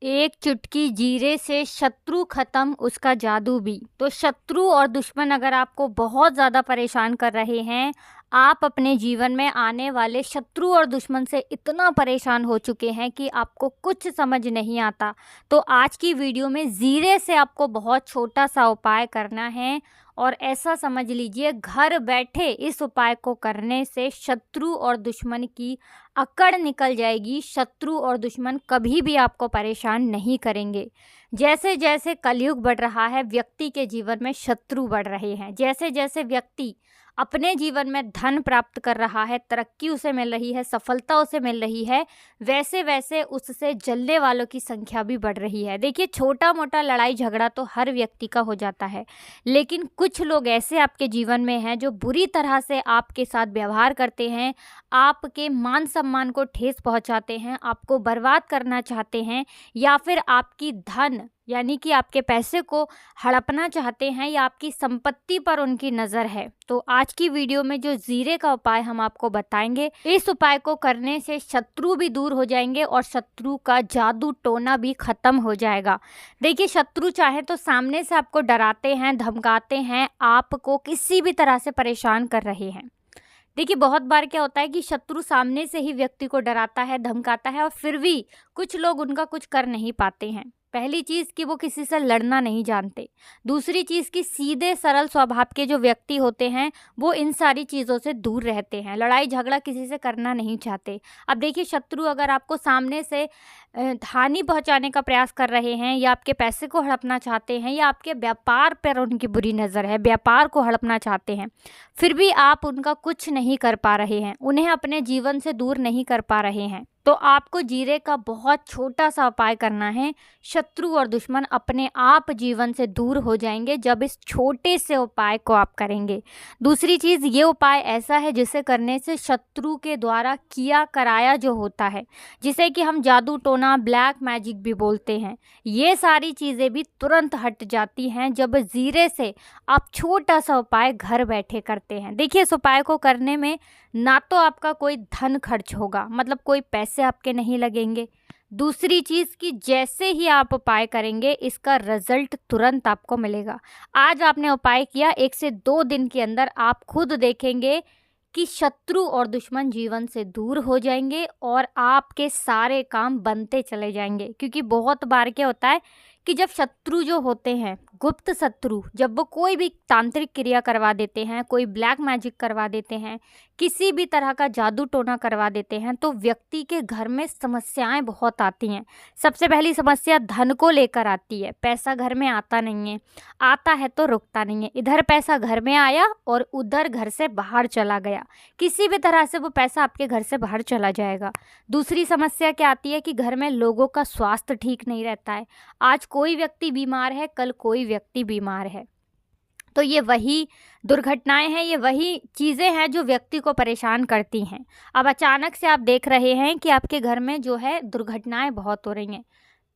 एक चुटकी जीरे से शत्रु खत्म उसका जादू भी। तो शत्रु और दुश्मन अगर आपको बहुत ज़्यादा परेशान कर रहे हैं, आप अपने जीवन में आने वाले शत्रु और दुश्मन से इतना परेशान हो चुके हैं कि आपको कुछ समझ नहीं आता, तो आज की वीडियो में जीरे से आपको बहुत छोटा सा उपाय करना है। और ऐसा समझ लीजिए, घर बैठे इस उपाय को करने से शत्रु और दुश्मन की अकड़ निकल जाएगी। शत्रु और दुश्मन कभी भी आपको परेशान नहीं करेंगे। जैसे जैसे कलयुग बढ़ रहा है, व्यक्ति के जीवन में शत्रु बढ़ रहे हैं। जैसे जैसे व्यक्ति अपने जीवन में धन प्राप्त कर रहा है, तरक्की उसे मिल रही है, सफलता उसे मिल रही है, वैसे वैसे उससे जलने वालों की संख्या भी बढ़ रही है। देखिए, छोटा मोटा लड़ाई झगड़ा तो हर व्यक्ति का हो जाता है, लेकिन कुछ लोग ऐसे आपके जीवन में हैं जो बुरी तरह से आपके साथ व्यवहार करते हैं, आपके मान सम्मान को ठेस पहुंचाते हैं, आपको बर्बाद करना चाहते हैं, या फिर आपकी धन यानी कि आपके पैसे को हड़पना चाहते हैं, या आपकी संपत्ति पर उनकी नज़र है। तो आज की वीडियो में जो जीरे का उपाय हम आपको बताएंगे, इस उपाय को करने से शत्रु भी दूर हो जाएंगे और शत्रु का जादू टोना भी खत्म हो जाएगा। देखिए, शत्रु चाहे तो सामने से आपको डराते हैं, धमकाते हैं, आपको किसी भी तरह से परेशान कर रहे हैं। देखिए, बहुत बार क्या होता है कि शत्रु सामने से ही व्यक्ति को डराता है, धमकाता है, और फिर भी कुछ लोग उनका कुछ कर नहीं पाते हैं। पहली चीज़ कि वो किसी से लड़ना नहीं जानते। दूसरी चीज़ कि सीधे सरल स्वभाव के जो व्यक्ति होते हैं, वो इन सारी चीज़ों से दूर रहते हैं, लड़ाई झगड़ा किसी से करना नहीं चाहते। अब देखिए, शत्रु अगर आपको सामने से हानि पहुंचाने का प्रयास कर रहे हैं, या आपके पैसे को हड़पना चाहते हैं, या आपके व्यापार पर उनकी बुरी नज़र है, व्यापार को हड़पना चाहते हैं, फिर भी आप उनका कुछ नहीं कर पा रहे हैं, उन्हें अपने जीवन से दूर नहीं कर पा रहे हैं, तो आपको जीरे का बहुत छोटा सा उपाय करना है। शत्रु और दुश्मन अपने आप जीवन से दूर हो जाएंगे जब इस छोटे से उपाय को आप करेंगे। दूसरी चीज़, ये उपाय ऐसा है जिसे करने से शत्रु के द्वारा किया कराया जो होता है, जिसे कि हम जादू टोना, ब्लैक मैजिक भी बोलते हैं, ये सारी चीज़ें भी तुरंत हट जाती हैं जब जीरे से आप छोटा सा उपाय घर बैठे करते हैं। देखिए, इस उपाय को करने में ना तो आपका कोई धन खर्च होगा, मतलब कोई पैसे आपके नहीं लगेंगे। दूसरी चीज़ कि जैसे ही आप उपाय करेंगे, इसका रिजल्ट तुरंत आपको मिलेगा। आज आपने उपाय किया, 1 से 2 दिन के अंदर आप खुद देखेंगे कि शत्रु और दुश्मन जीवन से दूर हो जाएंगे और आपके सारे काम बनते चले जाएंगे। क्योंकि बहुत बार क्या होता है कि जब शत्रु जो होते हैं, गुप्त शत्रु, जब वो कोई भी तांत्रिक क्रिया करवा देते हैं, कोई ब्लैक मैजिक करवा देते हैं, किसी भी तरह का जादू टोना करवा देते हैं, तो व्यक्ति के घर में समस्याएं बहुत आती हैं। सबसे पहली समस्या धन को लेकर आती है। पैसा घर में आता नहीं है, आता है तो रुकता नहीं है। इधर पैसा घर में आया और उधर घर से बाहर चला गया, किसी भी तरह से वो पैसा आपके घर से बाहर चला जाएगा। दूसरी समस्या क्या आती है कि घर में लोगों का स्वास्थ्य ठीक नहीं रहता है। आज कोई व्यक्ति बीमार है, कल कोई व्यक्ति बीमार है, तो ये वही दुर्घटनाएं हैं, ये वही चीज़ें हैं जो व्यक्ति को परेशान करती हैं। अब अचानक से आप देख रहे हैं कि आपके घर में जो है दुर्घटनाएं बहुत हो रही हैं,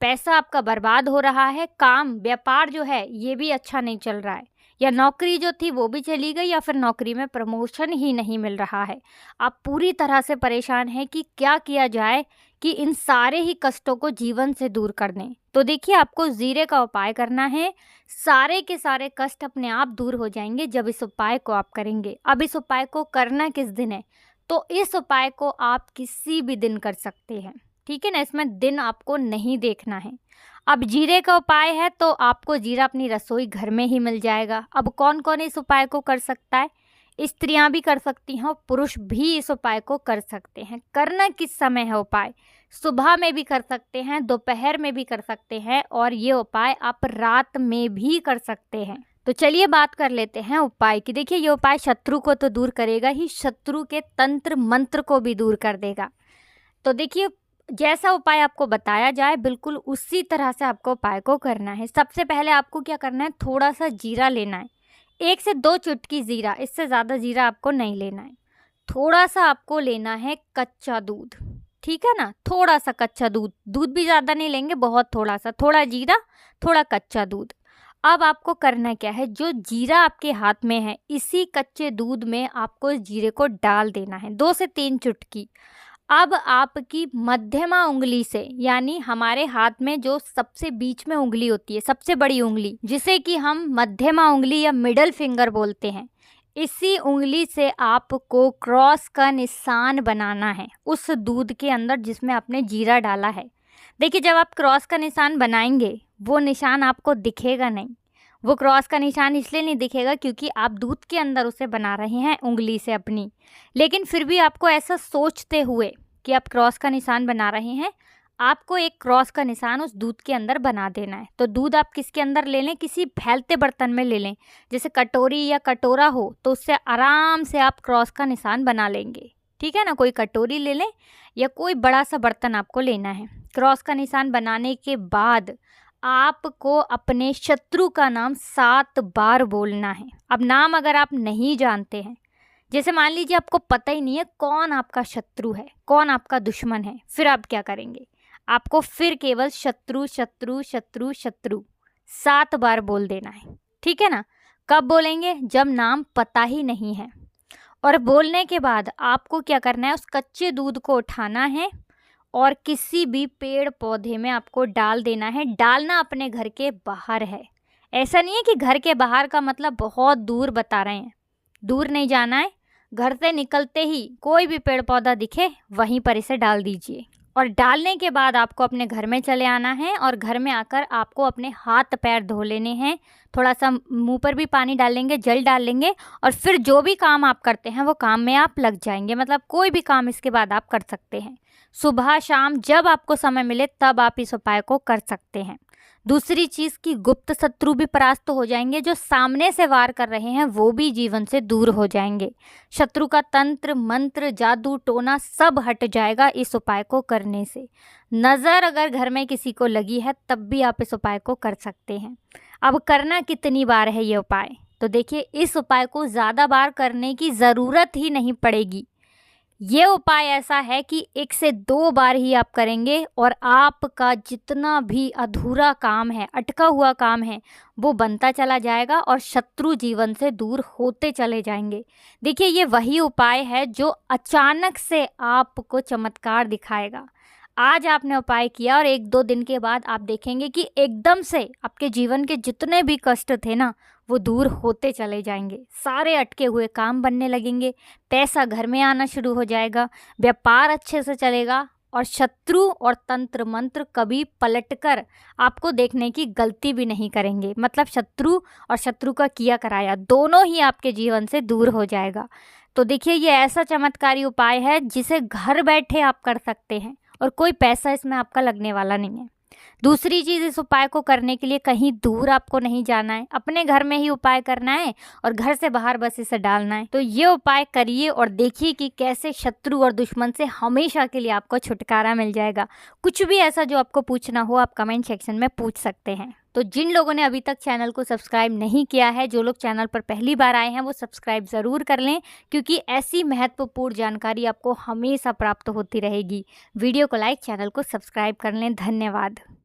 पैसा आपका बर्बाद हो रहा है, काम व्यापार जो है ये भी अच्छा नहीं चल रहा है, या नौकरी जो थी वो भी चली गई, या फिर नौकरी में प्रमोशन ही नहीं मिल रहा है। आप पूरी तरह से परेशान हैं कि क्या किया जाए कि इन सारे ही कष्टों को जीवन से दूर कर दें। तो देखिए, आपको जीरे का उपाय करना है, सारे के सारे कष्ट अपने आप दूर हो जाएंगे जब इस उपाय को आप करेंगे। अब इस उपाय को करना किस दिन है, तो इस उपाय को आप किसी भी दिन कर सकते हैं, ठीक है ना, इसमें दिन आपको नहीं देखना है। अब जीरे का उपाय है तो आपको जीरा अपनी रसोई घर में ही मिल जाएगा। अब कौन कौन इस उपाय को कर सकता है? स्त्रियां भी कर सकती हैं और पुरुष भी इस उपाय को कर सकते हैं। करना किस समय है उपाय? सुबह में भी कर सकते हैं, दोपहर में भी कर सकते हैं, और ये उपाय आप रात में भी कर सकते हैं। तो चलिए बात कर लेते हैं उपाय की। देखिए, ये उपाय शत्रु को तो दूर करेगा ही, शत्रु के तंत्र मंत्र को भी दूर कर देगा। तो देखिए, जैसा उपाय आपको बताया जाए बिल्कुल उसी तरह से आपको उपाय को करना है। सबसे पहले आपको क्या करना है, थोड़ा सा जीरा लेना है, 1 से 2 चुटकी जीरा, इससे ज़्यादा जीरा आपको नहीं लेना है। थोड़ा सा आपको लेना है कच्चा दूध, ठीक है ना, थोड़ा सा कच्चा दूध, दूध भी ज़्यादा नहीं लेंगे, बहुत थोड़ा सा, थोड़ा जीरा थोड़ा कच्चा दूध। अब आपको करना क्या है, जो जीरा आपके हाथ में है, इसी कच्चे दूध में आपको इस जीरे को डाल देना है, 2 से 3 चुटकी। अब आपकी मध्यमा उंगली से, यानी हमारे हाथ में जो सबसे बीच में उंगली होती है, सबसे बड़ी उंगली, जिसे कि हम मध्यमा उंगली या मिडल फिंगर बोलते हैं, इसी उंगली से आपको क्रॉस का निशान बनाना है उस दूध के अंदर जिसमें आपने जीरा डाला है। देखिए, जब आप क्रॉस का निशान बनाएंगे वो निशान आपको दिखेगा नहीं। वो क्रॉस का निशान इसलिए नहीं दिखेगा क्योंकि आप दूध के अंदर उसे बना रहे हैं उंगली से अपनी। लेकिन फिर भी आपको ऐसा सोचते हुए कि आप क्रॉस का निशान बना रहे हैं, आपको एक क्रॉस का निशान उस दूध के अंदर बना देना है। तो दूध आप किसके अंदर ले लें, किसी फैलते बर्तन में ले लें, जैसे कटोरी या कटोरा हो, तो उससे आराम से आप क्रॉस का निशान बना लेंगे। ठीक है ना, कोई कटोरी ले लें या कोई बड़ा सा बर्तन आपको लेना है। क्रॉस का निशान बनाने के बाद आपको अपने शत्रु का नाम 7 बार बोलना है। अब नाम अगर आप नहीं जानते हैं, जैसे मान लीजिए आपको पता ही नहीं है कौन आपका शत्रु है, कौन आपका दुश्मन है, फिर आप क्या करेंगे? आपको फिर केवल शत्रु शत्रु शत्रु शत्रु 7 बार बोल देना है। ठीक है ना? कब बोलेंगे? जब नाम पता ही नहीं है। और बोलने के बाद आपको क्या करना है? उस कच्चे दूध को उठाना है और किसी भी पेड़ पौधे में आपको डाल देना है। डालना अपने घर के बाहर है। ऐसा नहीं है कि घर के बाहर का मतलब बहुत दूर बता रहे हैं, दूर नहीं जाना है। घर से निकलते ही कोई भी पेड़ पौधा दिखे वहीं पर इसे डाल दीजिए। और डालने के बाद आपको अपने घर में चले आना है और घर में आकर आपको अपने हाथ पैर धो लेने हैं। थोड़ा सा मुंह पर भी पानी डाल लेंगे, जल डाल लेंगे, और फिर जो भी काम आप करते हैं वो काम में आप लग जाएंगे। मतलब कोई भी काम इसके बाद आप कर सकते हैं। सुबह शाम जब आपको समय मिले तब आप इस उपाय को कर सकते हैं। दूसरी चीज़ की गुप्त शत्रु भी परास्त हो जाएंगे, जो सामने से वार कर रहे हैं वो भी जीवन से दूर हो जाएंगे। शत्रु का तंत्र मंत्र जादू टोना सब हट जाएगा इस उपाय को करने से। नज़र अगर घर में किसी को लगी है तब भी आप इस उपाय को कर सकते हैं। अब करना कितनी बार है ये उपाय? तो देखिए, इस उपाय को ज़्यादा बार करने की ज़रूरत ही नहीं पड़ेगी। ये उपाय ऐसा है कि 1 से 2 बार ही आप करेंगे और आपका जितना भी अधूरा काम है, अटका हुआ काम है, वो बनता चला जाएगा और शत्रु जीवन से दूर होते चले जाएंगे। देखिए, ये वही उपाय है जो अचानक से आपको चमत्कार दिखाएगा। आज आपने उपाय किया और 1-2 दिन के बाद आप देखेंगे कि एकदम से आपके जीवन के जितने भी कष्ट थे ना, वो दूर होते चले जाएंगे। सारे अटके हुए काम बनने लगेंगे, पैसा घर में आना शुरू हो जाएगा, व्यापार अच्छे से चलेगा और शत्रु और तंत्र मंत्र कभी पलटकर आपको देखने की गलती भी नहीं करेंगे। मतलब शत्रु और शत्रु का किया कराया दोनों ही आपके जीवन से दूर हो जाएगा। तो देखिए, ये ऐसा चमत्कारी उपाय है जिसे घर बैठे आप कर सकते हैं और कोई पैसा इसमें आपका लगने वाला नहीं है। दूसरी चीज़, इस उपाय को करने के लिए कहीं दूर आपको नहीं जाना है, अपने घर में ही उपाय करना है और घर से बाहर बस इसे डालना है। तो ये उपाय करिए और देखिए कि कैसे शत्रु और दुश्मन से हमेशा के लिए आपको छुटकारा मिल जाएगा। कुछ भी ऐसा जो आपको पूछना हो आप कमेंट सेक्शन में पूछ सकते हैं। तो जिन लोगों ने अभी तक चैनल को सब्सक्राइब नहीं किया है, जो लोग चैनल पर पहली बार आए हैं, वो सब्सक्राइब ज़रूर कर लें, क्योंकि ऐसी महत्वपूर्ण जानकारी आपको हमेशा प्राप्त होती रहेगी। वीडियो को लाइक, चैनल को सब्सक्राइब कर लें। धन्यवाद।